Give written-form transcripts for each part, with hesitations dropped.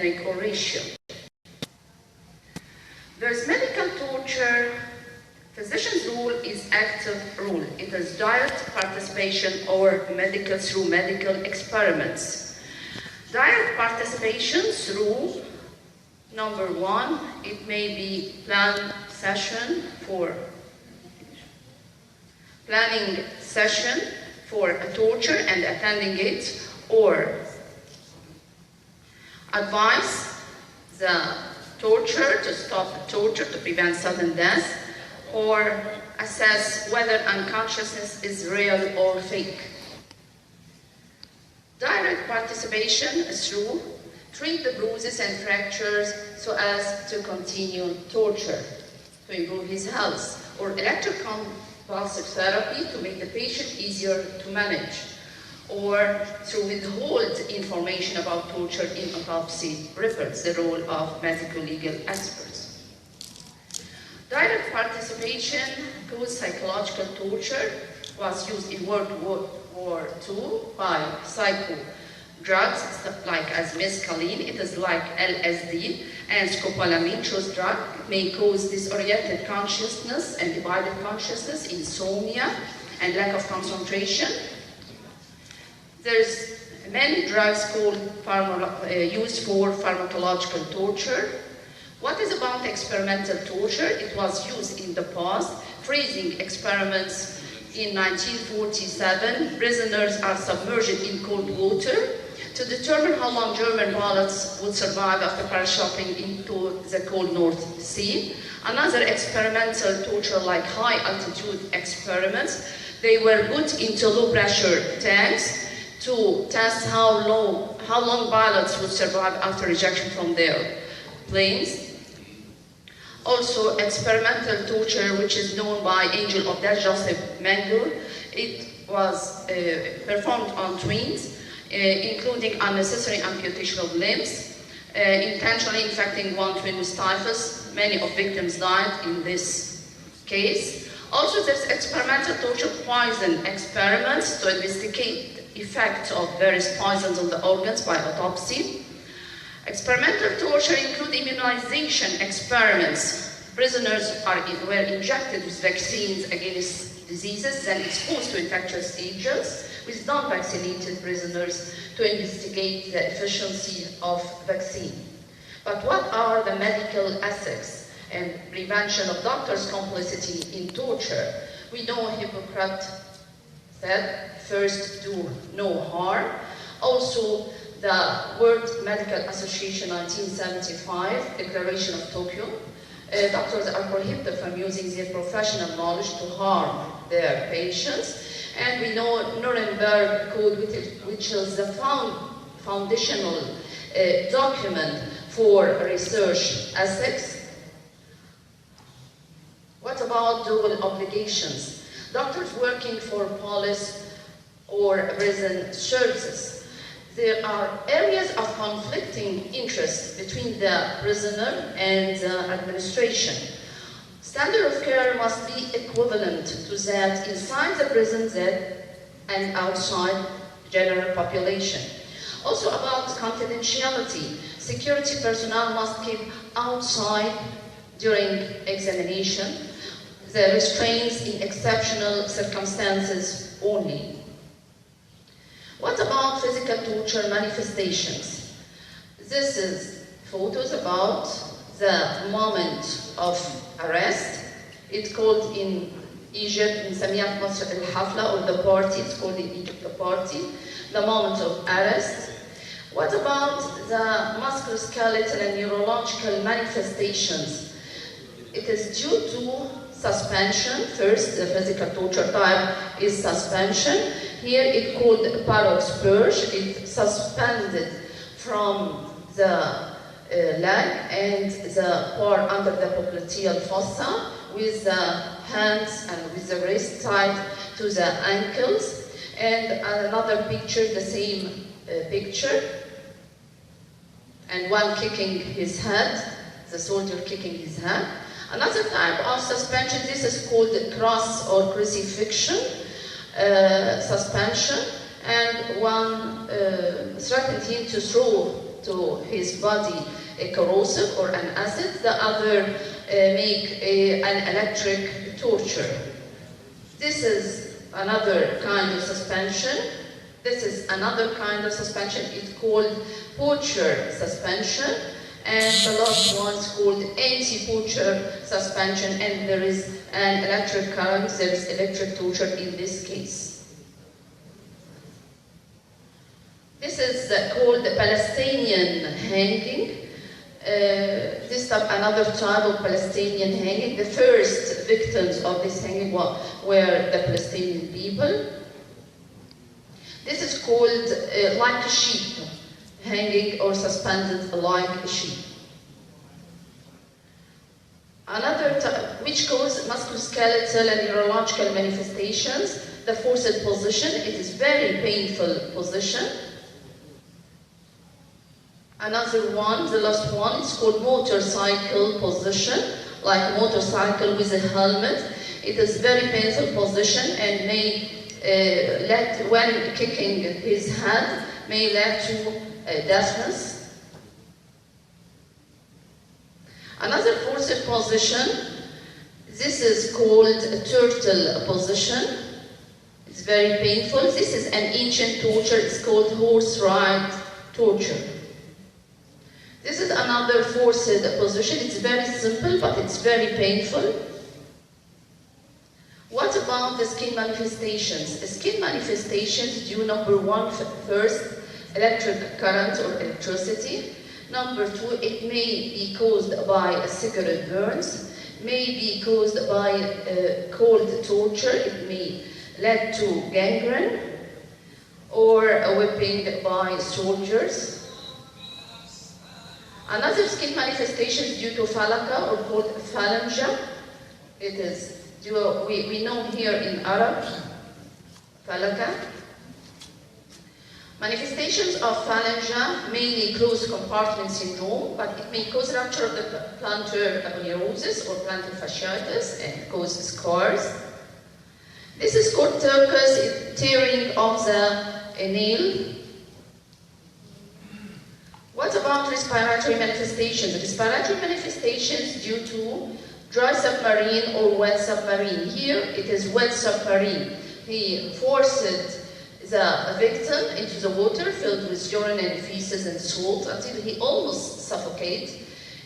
ethnic or racial. There's medical torture. Physician's role is active role. It is direct participation or medical through medical experiments. Direct participation through, number one, it may be planning session for a torture and attending it, or advise the torture to stop the torture to prevent sudden death, or assess whether unconsciousness is real or fake. Direct participation is through treat the bruises and fractures so as to continue torture, to improve his health, or electroconvulsive therapy to make the patient easier to manage, or to withhold information about torture in autopsy reports, the role of medical legal experts. Direct participation cause psychological torture was used in World War II by psycho drugs like as mescaline. It is like LSD, and scopolamine, chose drug. It may cause disoriented consciousness and divided consciousness, insomnia, and lack of concentration. There's many drugs used for pharmacological torture. What is about experimental torture? It was used in the past. Freezing experiments in 1947. Prisoners are submerged in cold water to determine how long German pilots would survive after parachuting into the cold North Sea. Another experimental torture, like high altitude experiments, they were put into low pressure tanks to test how long pilots would survive after ejection from their planes. Also, experimental torture, which is known by Angel of Death, Joseph Mengele. It was performed on twins, including unnecessary amputation of limbs, intentionally infecting one twin with typhus. Many of victims died in this case. Also, there's experimental torture poison experiments to investigate the effect of various poisons on the organs by autopsy. Experimental torture include immunization experiments. Prisoners were injected with vaccines against diseases, then exposed to infectious agents with non-vaccinated prisoners to investigate the efficiency of vaccine. But what are the medical ethics and prevention of doctors' complicity in torture? We know Hippocrates said, first do no harm. Also, the World Medical Association 1975 Declaration of Tokyo, doctors are prohibited from using their professional knowledge to harm their patients. And we know Nuremberg Code, which is the foundational document for research ethics. What about dual obligations? Doctors working for police or prison services. There are areas of conflicting interest between the prisoner and the administration. Standard of care must be equivalent to that inside the prison and outside general population. Also about confidentiality, security personnel must keep outside during examination. The restraints in exceptional circumstances only. What about physical torture manifestations? This is photos about the moment of arrest. It's called in Egypt, in Samiyat Masr al-Hafla, or the party. It's called in Egypt the party, the moment of arrest. What about the musculoskeletal and neurological manifestations? It is due to suspension. First, the physical torture type is suspension. Here it's called parox purge. It's suspended from the leg and the part under the popliteal fossa, with the hands and with the wrist tied to the ankles. And another picture, the same picture, and one kicking his head, the soldier kicking his head. Another type of suspension, this is called cross or crucifixion suspension, and one threatened him to throw to his body a corrosive or an acid, the other make an electric torture. This is another kind of suspension. This is another kind of suspension. It's called poacher suspension. And the last one is called anti-poacher suspension, and there is an electric current, there is electric torture in this case. This is called the Palestinian hanging. This is another type of Palestinian hanging. The first victims of this hanging were the Palestinian people. This is called like a sheep, hanging or suspended like a sheep. Another type, which causes musculoskeletal and neurological manifestations, the forced position. It is very painful position. Another one, the last one, is called motorcycle position, like a motorcycle with a helmet. It is very painful position and may when kicking his head, may lead to deafness. Another forced position, this is called a turtle position. It's very painful. This is an ancient torture. It's called horse ride torture. This is another forced position. It's very simple, but it's very painful. What about the skin manifestations? The skin manifestations due, number one, first, electric current or electricity. Number two, it may be caused by cigarette burns, may be caused by cold torture, it may lead to gangrene, or a whipping by soldiers. Another skin manifestation is due to phalaka or called phalangia. It is due, we know here in Arab, phalaka. Manifestations of phalangia mainly closed compartment syndrome, but it may cause rupture of the plantar aponeurosis or plantar fasciitis and cause scars. This is called turcus, tearing of the nail. What about respiratory manifestations? Respiratory manifestations due to dry submarine or wet submarine. Here it is wet submarine. He forced the victim into the water filled with urine and feces and salt until he almost suffocates.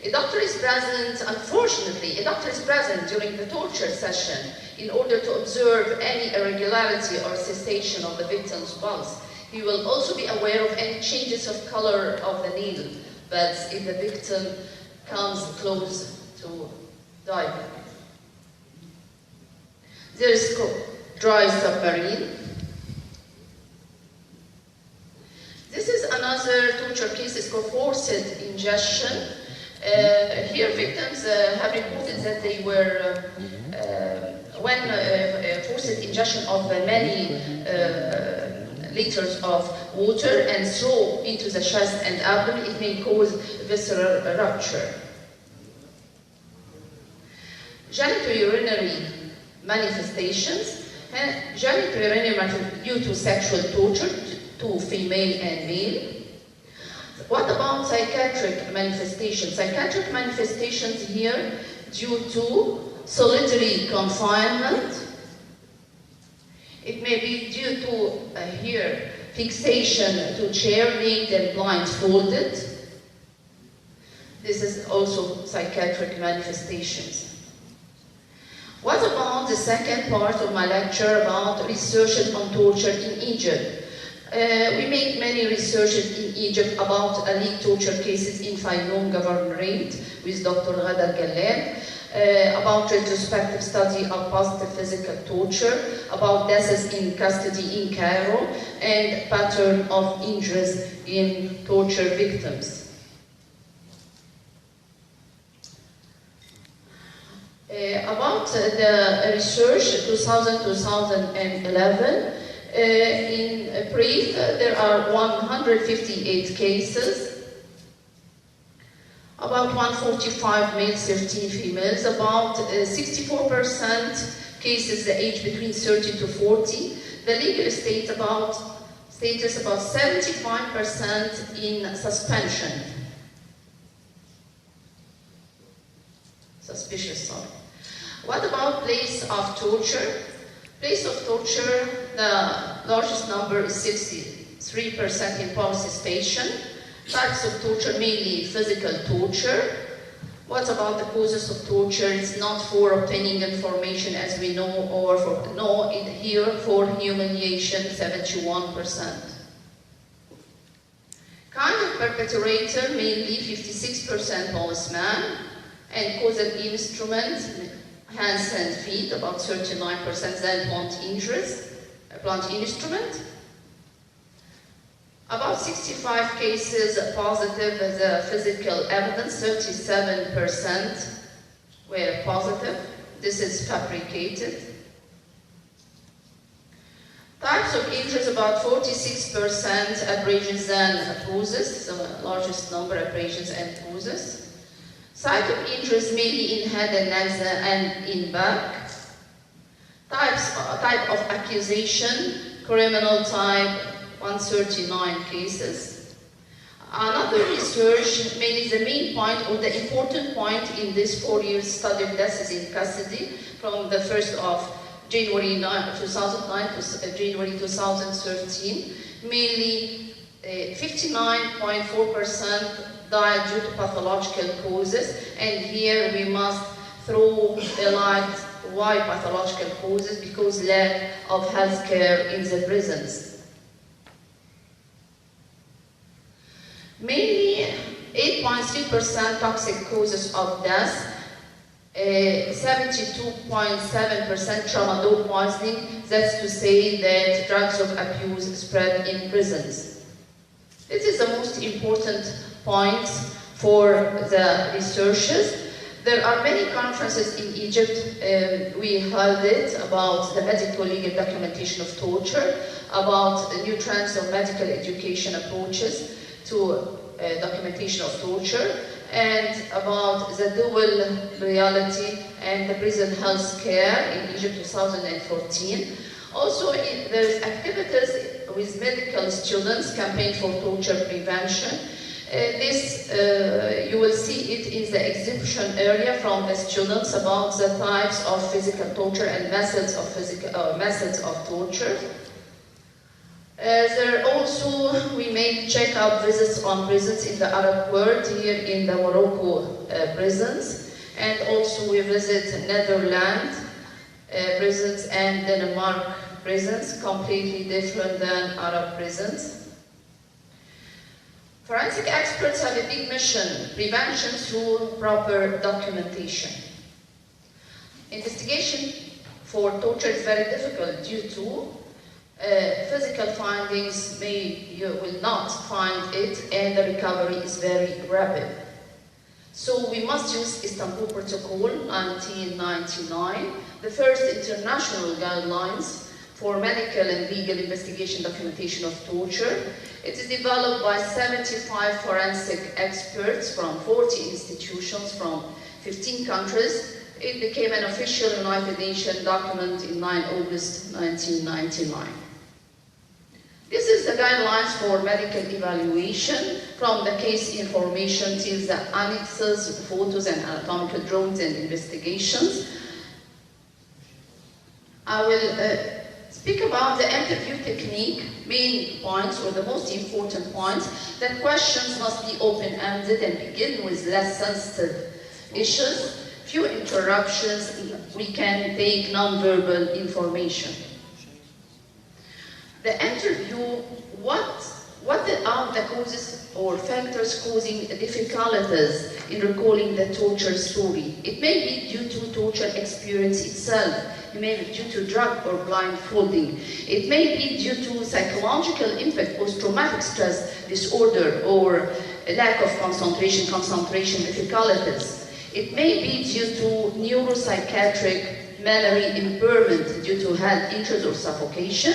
A doctor is present, unfortunately, a doctor is present during the torture session in order to observe any irregularity or cessation of the victim's pulse. He will also be aware of any changes of color of the needle, but if the victim comes close to dying. There is dry submarine. This is another torture case. It's called forced ingestion. Here victims have reported that they were, when forced ingestion of many liters of water and throw into the chest and abdomen, it may cause visceral rupture. Genitourinary manifestations. Genitourinary due to sexual torture to female and male. What about psychiatric manifestations? Psychiatric manifestations here due to solitary confinement. It may be due to here fixation to chair, naked and blindfolded. This is also psychiatric manifestations. What about the second part of my lecture about research on torture in Egypt? We make many researches in Egypt about elite torture cases in Fayoum Governorate with Dr. Ghada Gallad, about retrospective study of positive physical torture, about deaths in custody in Cairo, and pattern of injuries in torture victims. About the research 2000-2011, in brief, there are 158 cases, about 145 males, 13 females, about 64% cases the age between 30 to 40. The legal state about status, about 75% in suspension. Suspicious, sorry. What about place of torture? Place of torture, the largest number is 63% in police station. Types of torture, mainly physical torture. What about the causes of torture? It's not for obtaining information, as we know, or for, no, here for humiliation, 71%. Kind of perpetrator, mainly 56% policeman, and causal instrument, hands and feet, about 39%, then blunt instrument. About 65 cases positive as a physical evidence, 37% were positive. This is fabricated. Types of injuries, about 46% abrasions and bruises, the largest number abrasions and bruises. Site of injuries mainly in head and neck and in back. Type of accusation, criminal type, 139 cases. Another research, mainly the main point or the important point in this 4-year study of deaths in custody from the 1st of January 2009 to January 2013, mainly 59.4% died due to pathological causes, and here we must throw a light why pathological causes, because lack of health care in the prisons. Mainly 8.3% toxic causes of death, 72.7% tramadol poisoning, that's to say that drugs of abuse spread in prisons. This is the most important point for the researchers. There are many conferences in Egypt, we held it about the medical legal documentation of torture, about new trends of medical education approaches to documentation of torture, and about the dual reality and the prison health care in Egypt 2014. Also, there's activities with medical students, campaign for torture prevention. You will see it in the exhibition area from the students about the types of physical torture and methods of torture. There also, we made check-up visits on prisons in the Arab world, here in the Morocco prisons, and also we visit Netherlands prisons and Denmark prisons, completely different than Arab prisons. Forensic experts have a big mission, prevention through proper documentation. Investigation for torture is very difficult due to physical findings, you will not find it, and the recovery is very rapid. So we must use Istanbul Protocol 1999, the first international guidelines for medical and legal investigation documentation of torture. It is developed by 75 forensic experts from 40 institutions from 15 countries. It became an official United Nations document in 9 August 1999. This is the guidelines for medical evaluation, from the case information till the annexes, photos and anatomical drawings and investigations. I will speak about the interview technique, main points or the most important points, that questions must be open-ended and begin with less sensitive issues, few interruptions, we can take non-verbal information. The interview, what are the causes or factors causing difficulties in recalling the torture story? It may be due to torture experience itself. It may be due to drug or blindfolding. It may be due to psychological impact, post-traumatic stress disorder, or lack of concentration difficulties. It may be due to neuropsychiatric memory impairment due to head injuries or suffocation.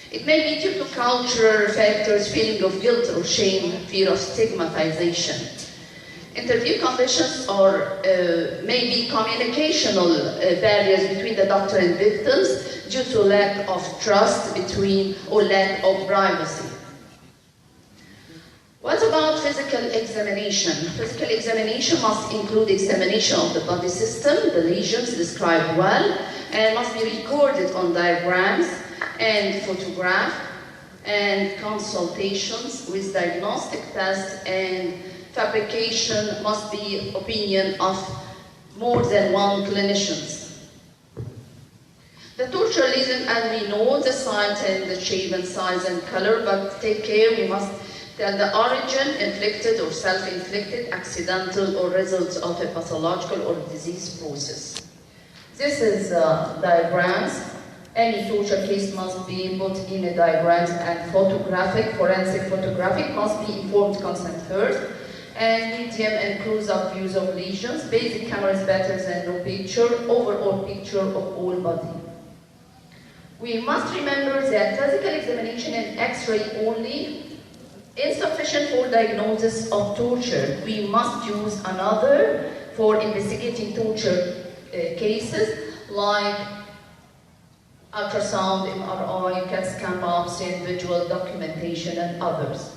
It may be due to cultural factors, feeling of guilt or shame, fear of stigmatization. Interview conditions or maybe communicational barriers between the doctor and victims due to lack of trust between or lack of privacy. What about physical examination? Physical examination must include examination of the body system, the lesions described well, and must be recorded on diagrams and photograph, and consultations with diagnostic tests, and fabrication must be opinion of more than one clinician. The torture lesion, as we know, the site and the shape and size and color, but take care, we must tell the origin, inflicted or self-inflicted, accidental or result of a pathological or disease process. This is diagrams. Any torture case must be put in a diagrams and photographic, forensic photographic must be informed consent first, and medium and close-up views of lesions. Basic camera is better than no picture, overall picture of all body. We must remember that physical examination and X-ray only insufficient for diagnosis of torture. We must use another for investigating torture cases like ultrasound, MRI, CAT scan, biopsy, and visual documentation, and others.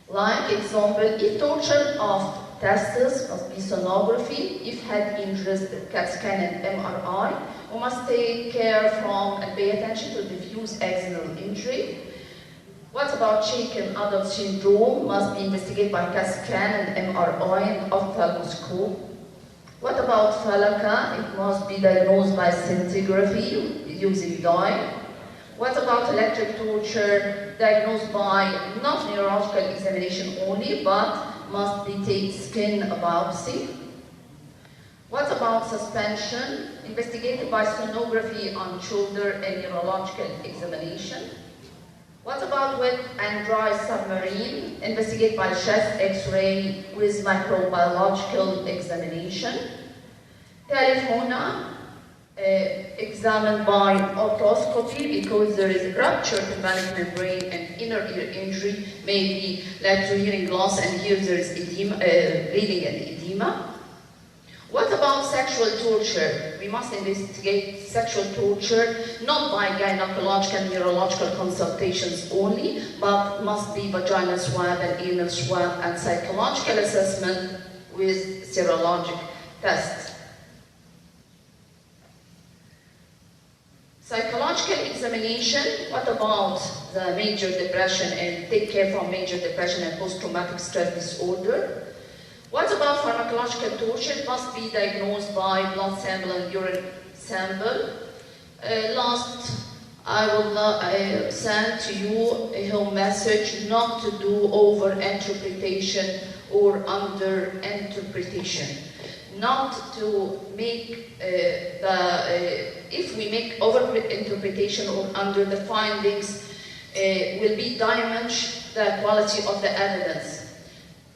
Like example, if torture of testes must be sonography, if head injuries, CAT scan and MRI, we must take care from and pay attention to diffuse axonal injury. What about shaken adult syndrome? Must be investigated by CAT scan and MRI and ophthalmoscope. What about phalanca? It must be diagnosed by scintigraphy using dye. What about electric torture? Diagnosed by not neurological examination only, but must be take skin biopsy. What about suspension? Investigated by sonography on shoulder and neurological examination. What about wet and dry submarine? Investigated by chest X-ray with microbiological examination. Telephona, examined by otoscopy because there is a rupture in tympanic membrane and inner ear injury, maybe led to hearing loss, and here there is edema, bleeding and edema. What about sexual torture? We must investigate sexual torture not by gynecological and neurological consultations only, but must be vaginal swab and anal swab and psychological assessment with serologic tests. Psychological examination, what about the major depression and take care from major depression and post-traumatic stress disorder? What about pharmacological torture? It must be diagnosed by blood sample and urine sample. Last, I will send to you a home message not to do over-interpretation or under-interpretation. Not to make if we make over-interpretation or under, the findings will be damage the quality of the evidence.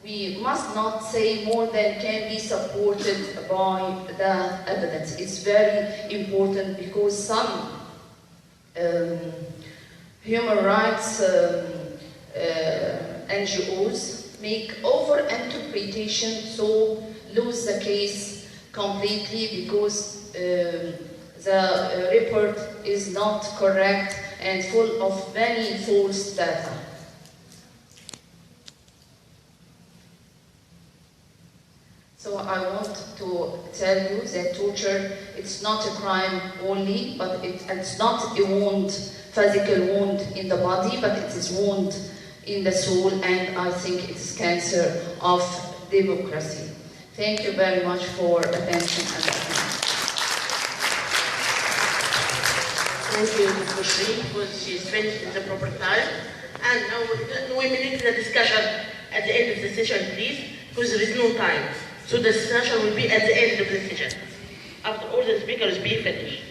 We must not say more than can be supported by the evidence. It's very important because some human rights NGOs make over-interpretation, so lose the case completely because the report is not correct and full of many false data. So I want to tell you that torture, it's not a crime only, but it's not a wound, physical wound in the body, but it is wound in the soul, and I think it is cancer of democracy. Thank you very much for attention and Thank you, Ms. Bushri, because she's finished in the proper time. And now we will the discussion at the end of the session, please, because there is no time. So the session will be at the end of the session, after all the speakers be finished.